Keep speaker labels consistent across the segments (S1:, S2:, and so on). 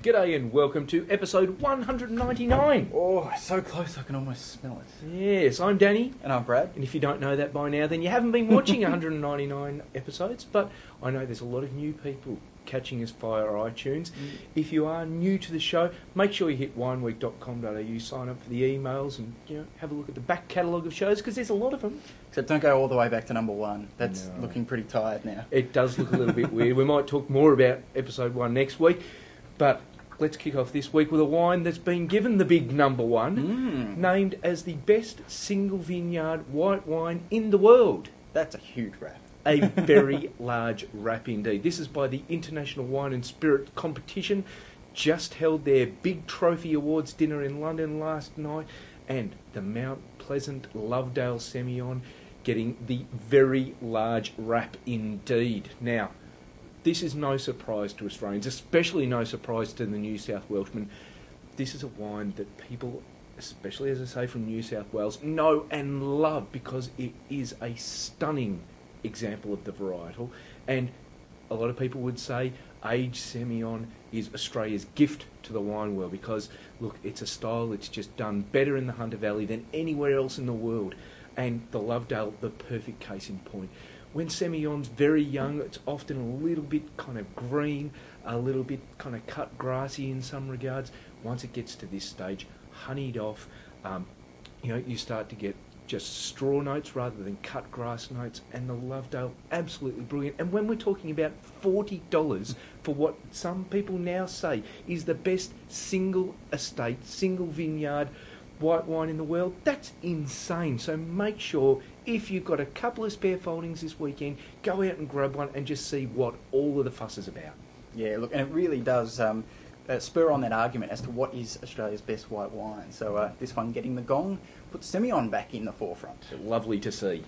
S1: G'day and welcome to episode 199.
S2: Oh, so close I can almost smell it.
S1: Yes, I'm Danny.
S2: And I'm Brad.
S1: And if you don't know that by now, then you haven't been watching 199 episodes. But I know there's a lot of new people catching us via iTunes. If you are new to the show, make sure you hit wineweek.com.au, sign up for the emails and have a look at the back catalogue of shows because there's a lot of them.
S2: Except don't go all the way back to number one. That's looking pretty tired now.
S1: It does look a little bit weird. We might talk more about episode 1 next week. But let's kick off this week with a wine that's been given the big number one, named as the best single vineyard white wine in the world.
S2: That's a huge wrap.
S1: A very large wrap indeed. This is by the International Wine and Spirit Competition. Just held their big trophy awards dinner in London last night, and the Mount Pleasant Lovedale Semillon getting the very large wrap indeed. Now, this is no surprise to Australians, especially no surprise to the New South Welshmen. This is a wine that people, especially as I say from New South Wales, know and love because it is a stunning example of the varietal. And a lot of people would say aged Semillon is Australia's gift to the wine world because, look, it's a style that's just done better in the Hunter Valley than anywhere else in the world. And the Lovedale, the perfect case in point. When Semillon's very young, it's often a little bit kind of green, a little bit kind of cut grassy in some regards. Once it gets to this stage, honeyed off, you start to get just straw notes rather than cut grass notes, and the Lovedale, absolutely brilliant. And when we're talking about $40 for what some people now say is the best single estate, single vineyard white wine in the world, that's insane. So make sure, if you've got a couple of spare foldings this weekend, go out and grab one and just see what all of the fuss is about.
S2: Yeah, look, and it really does spur on that argument as to what is Australia's best white wine. So this one getting the gong puts Semillon back in the forefront.
S1: Lovely to see.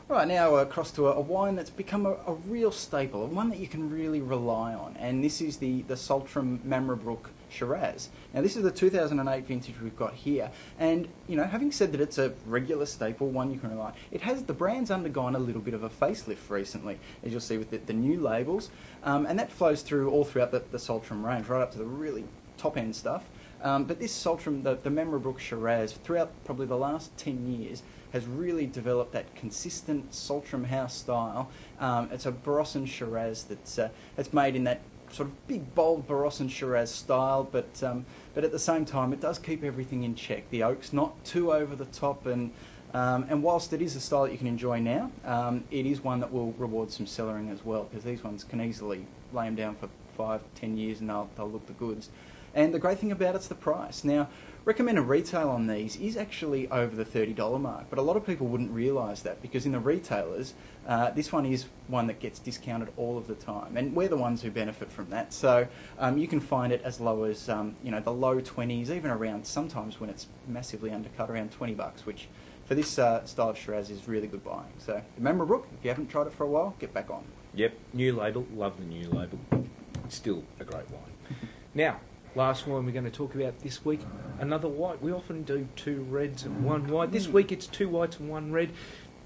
S2: Right, now across to a wine that's become a real staple, one that you can really rely on, and this is the Saltram Mamre Brook Shiraz. Now this is the 2008 vintage we've got here, and having said that it's a regular staple, one you can rely on, the brand's undergone a little bit of a facelift recently, as you'll see with the new labels, and that flows through all throughout the Saltram range, right up to the really top end stuff. But this Saltram, the Mamre Brook Shiraz, throughout probably the last 10 years, has really developed that consistent Saltram house style. It's a Barossa Shiraz that's made in that sort of big, bold Barossa Shiraz style, but at the same time, it does keep everything in check. The oak's not too over the top, and whilst it is a style that you can enjoy now, it is one that will reward some cellaring as well, because these ones can easily lay them down for 5-10 years and they'll look the goods. And the great thing about it's the price. Now, recommended retail on these is actually over the $30 mark, but a lot of people wouldn't realise that because in the retailers, this one is one that gets discounted all of the time, and we're the ones who benefit from that. So you can find it as low as the low 20s, even around sometimes when it's massively undercut, around $20, which for this style of Shiraz is really good buying. So the Mamre Brook, if you haven't tried it for a while, get back on.
S1: Yep, new label, love the new label. Still a great wine. Now, last wine we're going to talk about this week, another white. We often do 2 reds and 1 white. This week it's 2 whites and 1 red.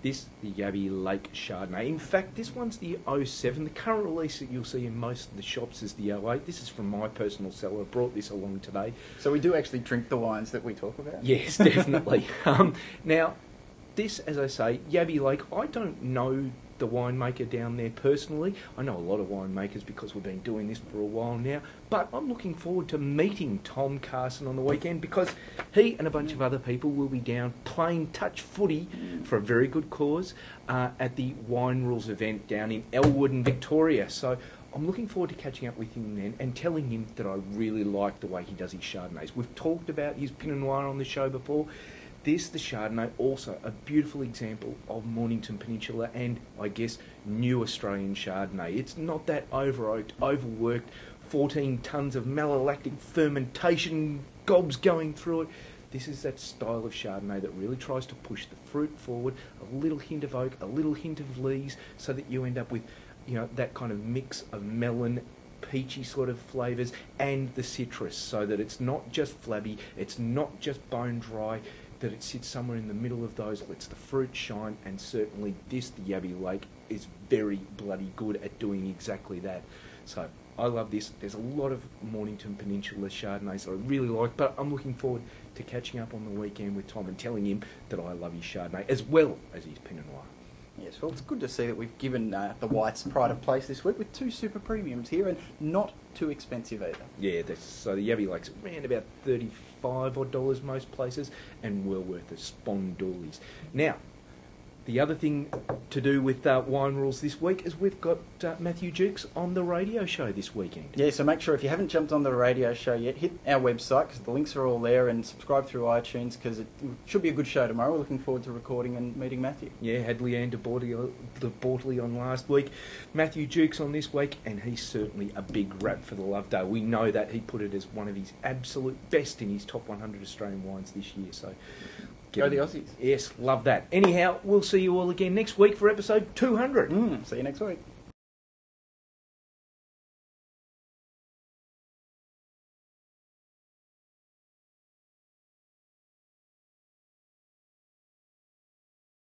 S1: This, the Yabby Lake Chardonnay. In fact, this one's the 07. The current release that you'll see in most of the shops is the 08. This is from my personal cellar. I brought this along today.
S2: So we do actually drink the wines that we talk about?
S1: Yes, definitely. Now, this, as I say, Yabby Lake, I don't know the winemaker down there personally. I know a lot of winemakers because we've been doing this for a while now, but I'm looking forward to meeting Tom Carson on the weekend because he and a bunch of other people will be down playing touch footy for a very good cause at the Wine Rules event down in Elwood in Victoria. So I'm looking forward to catching up with him then and telling him that I really like the way he does his Chardonnays. We've talked about his Pinot Noir on the show before. This, the Chardonnay, also a beautiful example of Mornington Peninsula and, I guess, new Australian Chardonnay. It's not that over-oaked, overworked, 14 tonnes of malolactic fermentation gobs going through it. This is that style of Chardonnay that really tries to push the fruit forward, a little hint of oak, a little hint of lees, so that you end up with, that kind of mix of melon, peachy sort of flavours, and the citrus, so that it's not just flabby, it's not just bone dry, that it sits somewhere in the middle of those, lets the fruit shine, and certainly this, the Yabby Lake, is very bloody good at doing exactly that. So I love this. There's a lot of Mornington Peninsula Chardonnays that I really like, but I'm looking forward to catching up on the weekend with Tom and telling him that I love his Chardonnay as well as his Pinot Noir.
S2: Yes, well, it's good to see that we've given the whites pride of place this week with 2 super premiums here and not too expensive either.
S1: Yeah, so the Yabby Lake's around about $35 odd most places, and well worth the Spondoolies. Now, the other thing to do with Wine Rules this week is we've got Matthew Jukes on the radio show this weekend.
S2: Yeah, so make sure if you haven't jumped on the radio show yet, hit our website because the links are all there, and subscribe through iTunes because it should be a good show tomorrow. We're looking forward to recording and meeting Matthew.
S1: Yeah, had Leanne de Bortley on last week. Matthew Jukes on this week, and he's certainly a big rap for the Lovedale. We know that. He put it as one of his absolute best in his top 100 Australian wines this year, so...
S2: Go the Aussies.
S1: Yes, love that. Anyhow, we'll see you all again next week for episode 200.
S2: See you next week.